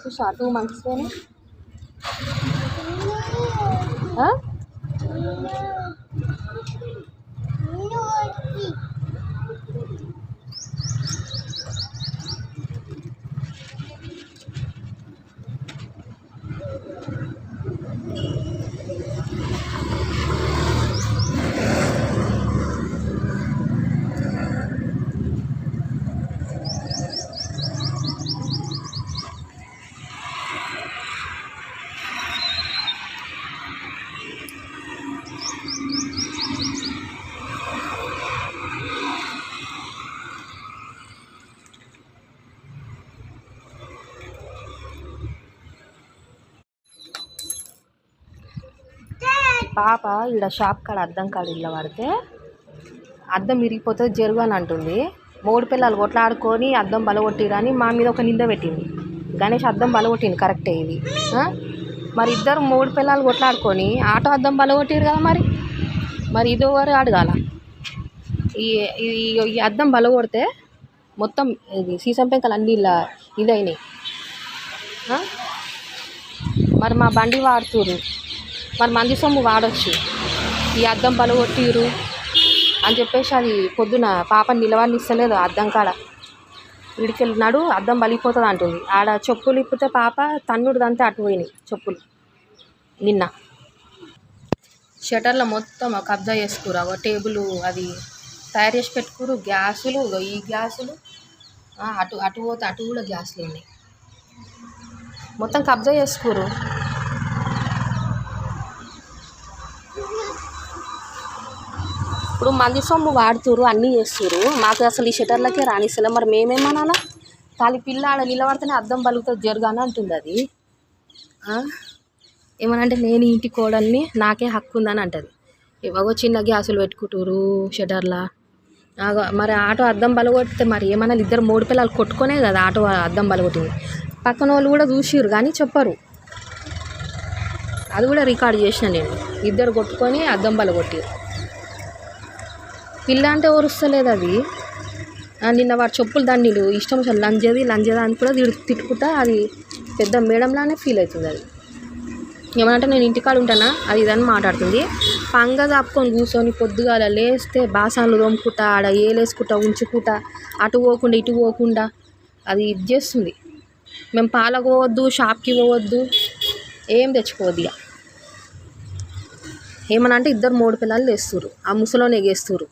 చూసా 2 months పాప ఈడ షాప్ కాడ అద్దం కాడ ఇళ్ళ పడితే అద్దం విరిగిపోతుంది జరుగు అని అంటుంది. 3 పిల్లలు కొట్లాడుకొని అద్దం బలగొట్టిరని మా మీద ఒక నింద పెట్టింది. గణేష్ అద్దం బలగొట్టింది కరెక్టే ఇది. మరి ఇద్దరు 3 పిల్లలు కొట్లాడుకొని ఆటో అద్దం బలగొట్టిరు కదా. మరి ఇది ఎవరు అడగాల? ఈ అద్దం బలగొడితే మొత్తం ఇది సీసం పెంకలు అన్నీ ఇలా ఇదైనాయి. మరి మా బండి వాడుతురు, మరి మంది సొమ్ము వాడొచ్చు. ఈ అద్దం బలగొట్టిరు అని చెప్పేసి అది పొద్దున పాపని నిలవనిస్తలేదు అద్దం కాడ. ఇడికెళ్ళినాడు అద్దం బలిపోతుంది అంటుంది. ఆడ చెప్పులు ఇప్పితే పాప తన్నుడిదంతా అటు పోయినాయి చెప్పులు. నిన్న షటర్లో మొత్తం కబ్జా చేసుకురు. ఒక టేబుల్ అది తయారు చేసి పెట్టుకురు. గ్యాసులు, ఈ గ్యాసులు అటు పోతే అటు కూడా గ్యాసులు ఉన్నాయి. మొత్తం కబ్జా చేసుకురు. ఇప్పుడు మంది సొమ్ము వాడుతురు, అన్నీ చేస్తురు. మాకు అసలు ఈ షటర్లకే రానిస్తలే. మరి మేమేమనాలా? ఖాళీ పిల్ల ఆడ నిలబడితేనే అద్దం బలుగుతుంది జరుగానే అంటుంది అది. ఏమనంటే నేను ఇంటి కోడల్ని, నాకే హక్కు ఉందని అంటుంది. ఇవగో చిన్న గ్యాసులు పెట్టుకుంటురు షటర్లా. మరి ఆటో అద్దం బలగొట్టితే మరి ఏమన్నా? 3 పిల్లలు కొట్టుకునే కదా ఆటో అద్దం బలగొట్టింది. పక్కన వాళ్ళు కూడా చూసిరు కానీ చెప్పరు. అది కూడా రికార్డ్ చేసిన నేను. 2 కొట్టుకొని అద్దం బలగొట్టిరు. పిల్ల అంటే ఓరుస్తలేదు అది. నిన్న వాడు చెప్పులు దాన్ని ఇష్టం అసలు లంజదా అని కూడా తిట్టుకుంటా అది పెద్ద మేడంలానే ఫీల్ అవుతుంది. అది ఏమనంటే నేను ఇంటికాడ ఉంటానా అది ఇదని మాట్లాడుతుంది. పంగ దాపుకొని కూర్చొని పొద్దుగాల లేస్తే బాసాన్లు తోముకుంటా, ఆడ ఏలేసుకుంటా ఉంచుకుంటా, అటు పోకుండా ఇటు పోకుండా అది ఇది చేస్తుంది. మేము పాలకోవద్దు, షాప్కి పోవద్దు, ఏం తెచ్చుకోవద్దు. ఇక ఏమనంటే 2 3 పిల్లలు లేస్తురు, ఆ ముసలోనే ఎగేస్తురు.